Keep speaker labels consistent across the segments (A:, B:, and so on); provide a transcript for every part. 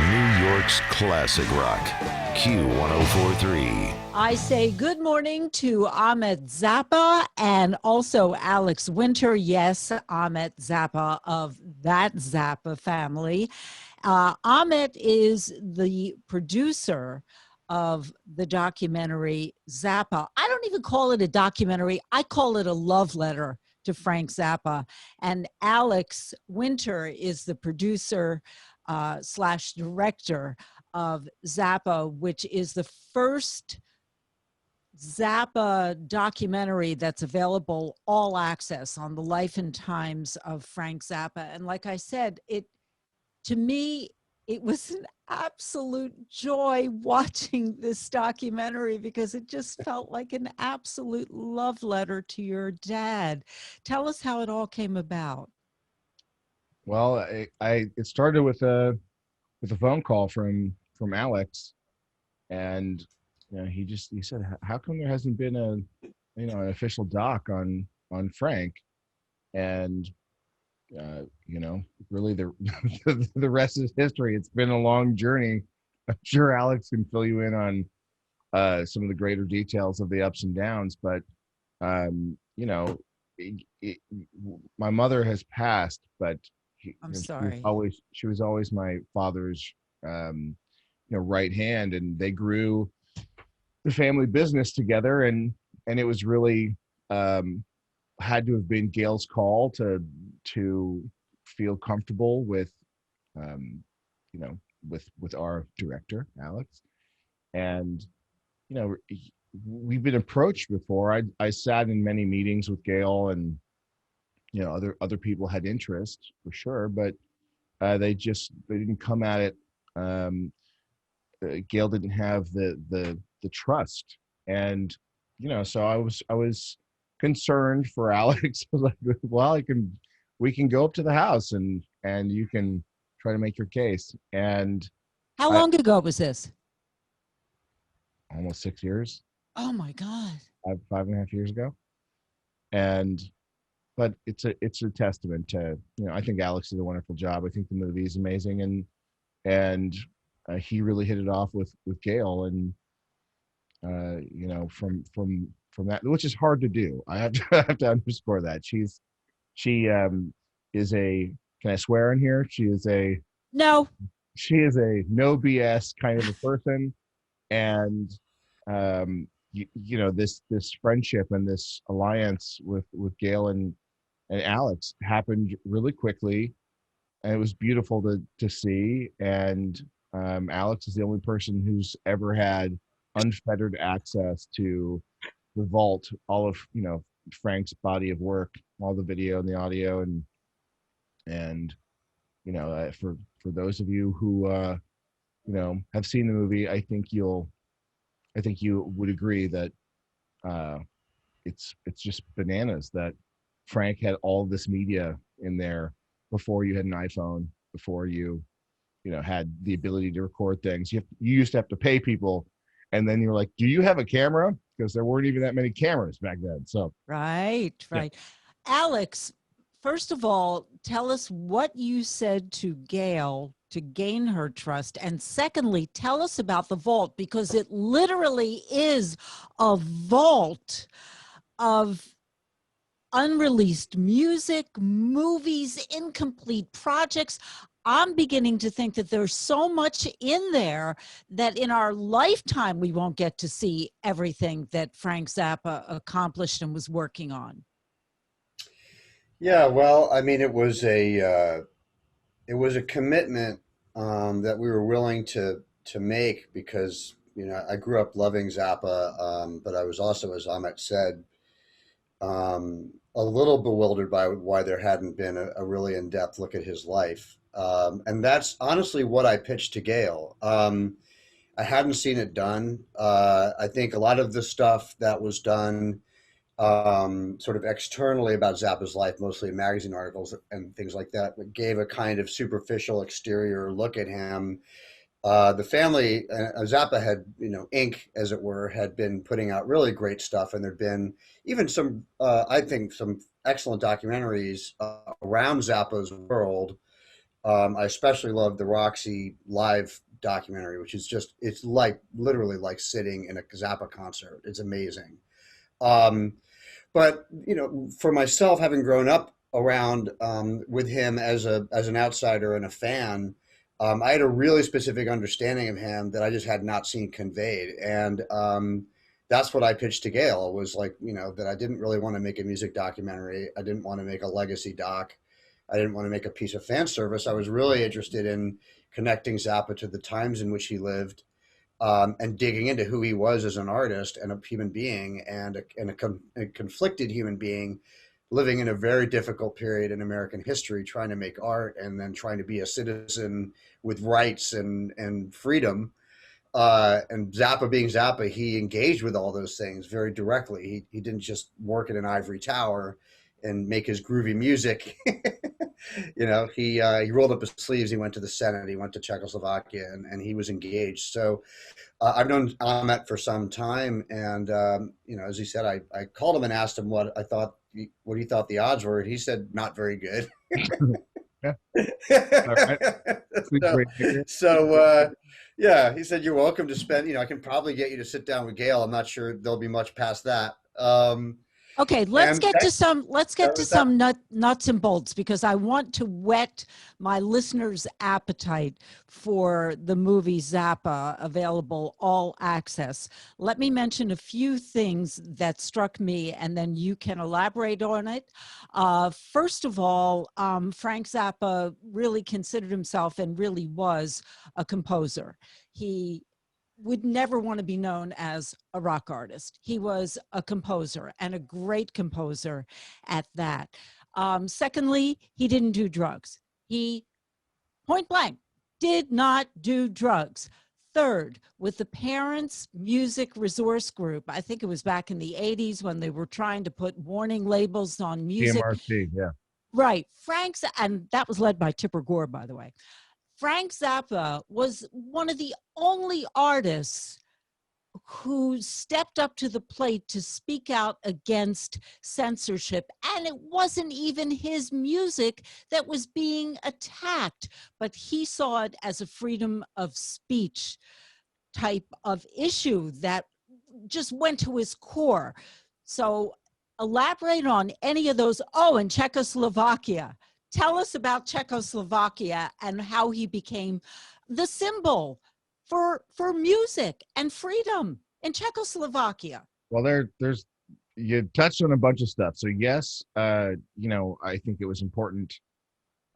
A: New York's classic rock, Q1043.
B: I say good morning to Ahmet Zappa and also Alex Winter. Yes, Ahmet Zappa of that Zappa family. Ahmet is the producer of the documentary Zappa. I don't even call it a documentary, I call it a love letter to Frank Zappa. And Alex Winter is the producer slash director of Zappa, which is the first Zappa documentary that's available all access on the life and times of Frank Zappa. And like I said, to me, it was an absolute joy watching this documentary because it just felt like an absolute love letter to your dad. Tell us how it all came about.
C: Well, it started with a phone call from Alex, and he said, "How come there hasn't been an official doc on Frank?" And really the the rest is history. It's been a long journey. I'm sure Alex can fill you in on some of the greater details of the ups and downs, but um, you know, it, my mother has passed, but
B: I'm sorry.
C: she was always my father's right hand, and they grew the family business together, and it was really had to have been Gail's call to feel comfortable with um, with our director Alex. And we've been approached before. I sat in many meetings with Gail, and other people had interest for sure, but they didn't come at it. Gail didn't have the trust, and so I was concerned for Alex. I was like, well, we can go up to the house, and you can try to make your case. And
B: How
C: I
B: long ago was this?
C: almost 6 years,
B: Oh my God.
C: 5.5 years ago. And but it's a testament to, I think Alex did a wonderful job. I think the movie is amazing, and he really hit it off with Gail. And from that, which is hard to do. I have to, I have to underscore that she is a, can I swear in here?
B: No.
C: She is a no BS kind of a person. And this friendship and this alliance with Gail and Alex happened really quickly, and it was beautiful to see. And Alex is the only person who's ever had unfettered access to the vault, all of Frank's body of work, all the video and the audio. And for those of you who have seen the movie, I think you would agree that uh it's just bananas that Frank had all this media in there before you had an iPhone, before you had the ability to record things. You used to have to pay people, and then you're like, do you have a camera? Because there weren't even that many cameras back then. So
B: Right,
C: yeah.
B: right. Alex, first of all, tell us what you said to Gail to gain her trust. And secondly, tell us about the vault, because it literally is a vault of unreleased music, movies, incomplete projects. I'm beginning to think that there's so much in there that in our lifetime we won't get to see everything that Frank Zappa accomplished and was working on.
D: Yeah, well, I mean, it was a commitment that we were willing to make because I grew up loving Zappa, but I was also, as Ahmet said, a little bewildered by why there hadn't been a really in depth look at his life, and that's honestly what I pitched to Gail. I hadn't seen it done. I think a lot of the stuff that was done sort of externally about Zappa's life, mostly in magazine articles and things like that, but gave a kind of superficial exterior look at him. The family, Zappa had, Inc., as it were, had been putting out really great stuff, and there'd been even some, I think, some excellent documentaries around Zappa's world. I especially love the Roxy live documentary, which is just, it's like literally like sitting in a Zappa concert. It's amazing. Um, but you know, for myself, having grown up around with him as an outsider and a fan, I had a really specific understanding of him that I just had not seen conveyed, and that's what I pitched to Gail. Was like, you know, that I didn't really want to make a music documentary. I didn't want to make a legacy doc. I didn't want to make a piece of fan service. I was really interested in connecting Zappa to the times in which he lived, and digging into who he was as an artist and a human being, and a conflicted human being living in a very difficult period in American history, trying to make art and then trying to be a citizen with rights and freedom. And Zappa being Zappa, he engaged with all those things very directly. He didn't just work in an ivory tower and make his groovy music. You know, he rolled up his sleeves. He went to the Senate. He went to Czechoslovakia, and he was engaged. So I've known Ahmet for some time, and you know, as he said, I called him and asked him what he thought the odds were, and he said not very good.
C: Yeah. All right.
D: so,
C: Great figure.
D: yeah, he said, you're welcome to spend, you know, I can probably get you to sit down with Gail. I'm not sure there'll be much past that.
B: Okay, let's
D: And
B: get
D: that-
B: to some nuts and bolts, because I want to whet my listeners' appetite for the movie Zappa, available all access. Let me mention a few things that struck me, and then you can elaborate on it. First of all, Frank Zappa really considered himself, and really was, a composer. He would never want to be known as a rock artist. He was a composer, and a great composer at that. Secondly, he didn't do drugs. He, point blank, did not do drugs. Third, with the Parents Music Resource Group, I think it was back in the 80s when they were trying to put warning labels on music.
C: PMRC, yeah.
B: Right. And that was led by Tipper Gore, by the way. Frank Zappa was one of the only artists who stepped up to the plate to speak out against censorship. And it wasn't even his music that was being attacked, but he saw it as a freedom of speech type of issue that just went to his core. So elaborate on any of those. Oh, and Czechoslovakia. Tell us about Czechoslovakia and how he became the symbol for music and freedom in Czechoslovakia.
C: Well, there's you touched on a bunch of stuff. So yes, you know, I think it was important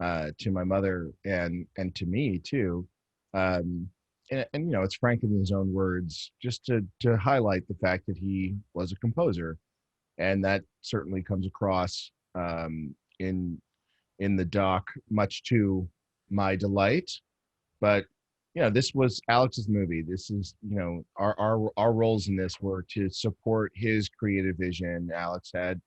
C: to my mother and to me too. And you know, it's Frank in his own words, just to highlight the fact that he was a composer, and that certainly comes across in the doc, much to my delight. But you know, this was Alex's movie. This is, you know, our roles in this were to support his creative vision. Alex had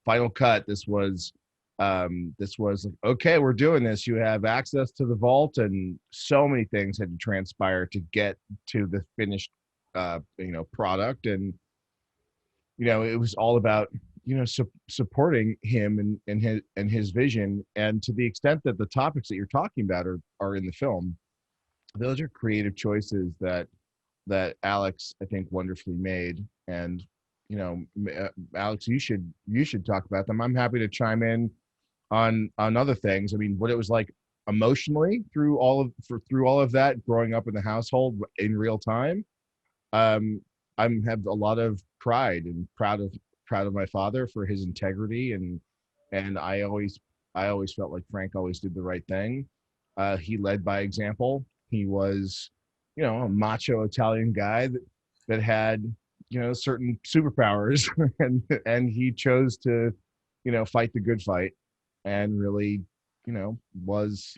C: final cut. This was like, okay, we're doing this. You have access to the vault, and so many things had to transpire to get to the finished you know, product. And you know, it was all about, you know, supporting him and his vision. And to the extent that the topics that you're talking about are in the film, those are creative choices that Alex, I think, wonderfully made. And you know, Alex, you should talk about them. I'm happy to chime in on other things. I mean, what it was like emotionally through all of that, growing up in the household in real time. I have a lot of pride and proud of my father for his integrity, and I always felt like Frank always did the right thing. He led by example. He was, you know, a macho Italian guy that had, you know, certain superpowers, and he chose to, you know, fight the good fight, and really, you know, was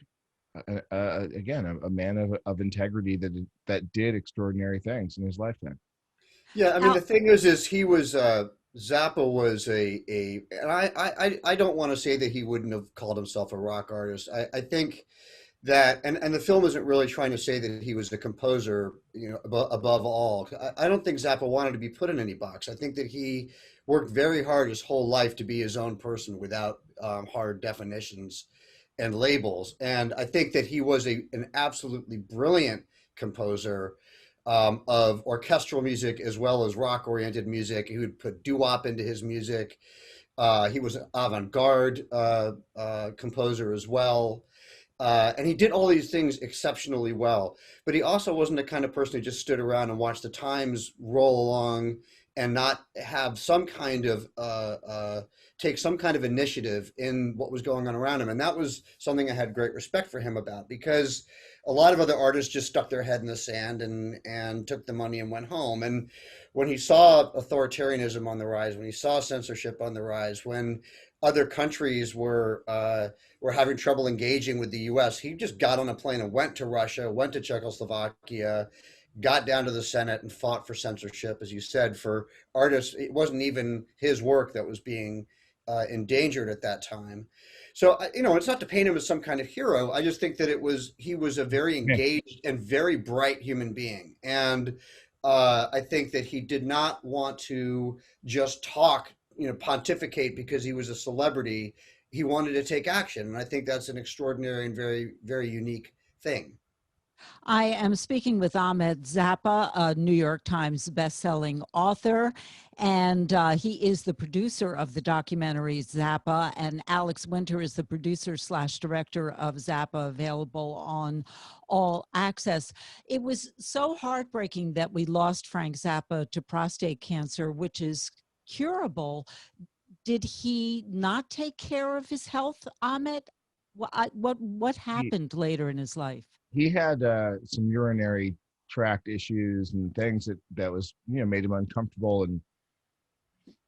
C: again a man of integrity that did extraordinary things in his lifetime.
D: Yeah, I mean, the thing is he was Zappa was and I don't want to say that he wouldn't have called himself a rock artist. I think that, and the film isn't really trying to say that he was the composer, you know, above all. I don't think Zappa wanted to be put in any box. I think that he worked very hard his whole life to be his own person without hard definitions. and labels. And I think that he was an absolutely brilliant composer of orchestral music as well as rock oriented music. He would put doo-wop into his music. He was an avant-garde composer as well. And he did all these things exceptionally well. But he also wasn't the kind of person who just stood around and watched the times roll along and not have some kind of take some kind of initiative in what was going on around him. And that was something I had great respect for him about, because a lot of other artists just stuck their head in the sand and took the money and went home. And when he saw authoritarianism on the rise, when he saw censorship on the rise, when other countries were having trouble engaging with the U.S., he just got on a plane and went to Russia, went to Czechoslovakia, got down to the Senate and fought for censorship, as you said, for artists. It wasn't even his work that was being endangered at that time. So, it's not to paint him as some kind of hero. I just think that he was a very engaged and very bright human being. And I think that he did not want to just talk, pontificate because he was a celebrity. He wanted to take action. And I think that's an extraordinary and very, very unique thing.
B: I am speaking with Ahmet Zappa, a New York Times bestselling author, and he is the producer of the documentary Zappa, and Alex Winter is the producer / director of Zappa, available on All Access. It was so heartbreaking that we lost Frank Zappa to prostate cancer, which is curable. Did he not take care of his health, Ahmet? What happened later in his life?
C: He had some urinary tract issues and things that was made him uncomfortable, and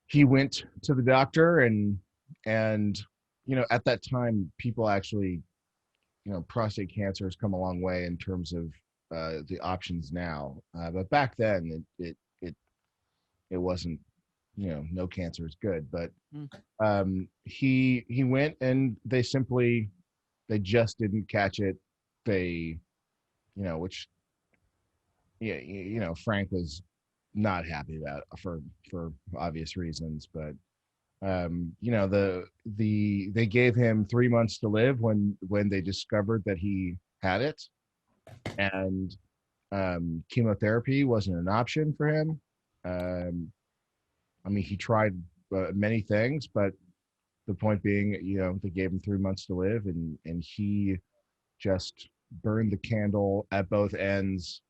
C: he went to the doctor, and at that time people actually, prostate cancer has come a long way in terms of the options now, but back then it wasn't, no cancer is good, but he went, and they just didn't catch it. They, which, Frank was not happy about for obvious reasons, but they gave him 3 months to live when they discovered that he had it, and chemotherapy wasn't an option for him. He tried many things, but the point being, they gave him 3 months to live, and he just burned the candle at both ends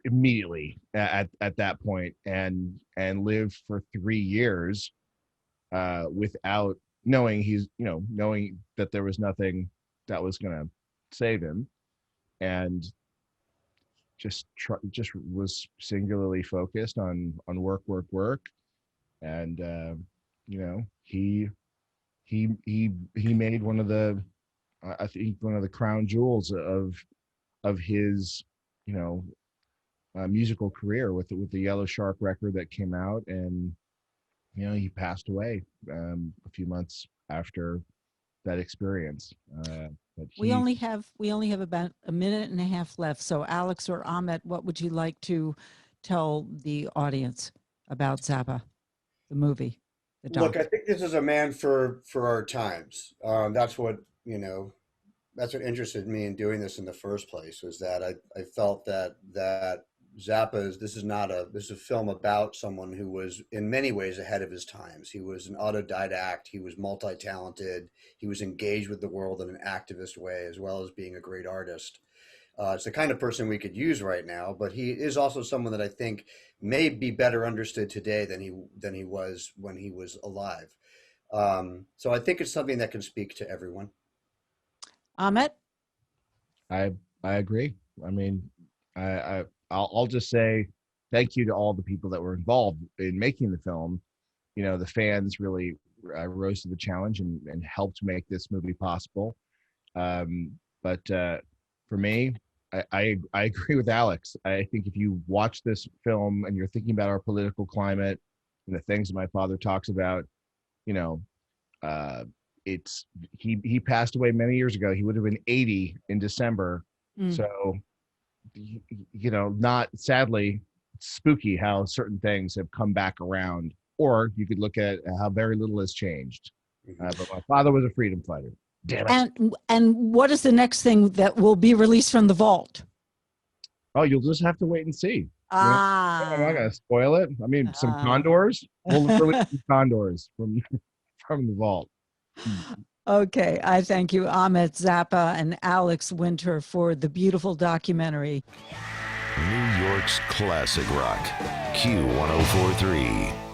C: immediately at that point, and lived for 3 years without knowing knowing that there was nothing that was going to save him, and just was singularly focused on work, and he made one of the, I think, one of the crown jewels of his musical career with the Yellow Shark record that came out, and he passed away a few months after that experience. But
B: we only have about a minute and a half left. So Alex or Ahmet, what would you like to tell the audience about Zappa, the movie?
D: Look, I think this is a man for our times. That's what interested me in doing this in the first place, was that I felt that Zappa this is a film about someone who was in many ways ahead of his times. He was an autodidact. He was multi-talented. He was engaged with the world in an activist way, as well as being a great artist. It's the kind of person we could use right now, but he is also someone that I think may be better understood today than he was when he was alive. So I think it's something that can speak to everyone.
B: Ahmet?
C: I agree. I'll just say thank you to all the people that were involved in making the film. The fans really rose to the challenge and helped make this movie possible. But for me, I agree with Alex. I think if you watch this film and you're thinking about our political climate and the things that my father talks about, he passed away many years ago. He would have been 80 in December. So, not, sadly, spooky how certain things have come back around, or you could look at how very little has changed. But my father was a freedom fighter. Damn it.
B: And what is the next thing that will be released from the vault?
C: Oh, you'll just have to wait and see. You know, I'm not gonna spoil it. I mean, some condors. We'll release some condors from from the vault.
B: Okay, I thank you, Ahmet Zappa and Alex Winter, for the beautiful documentary.
A: New York's classic rock. Q1043.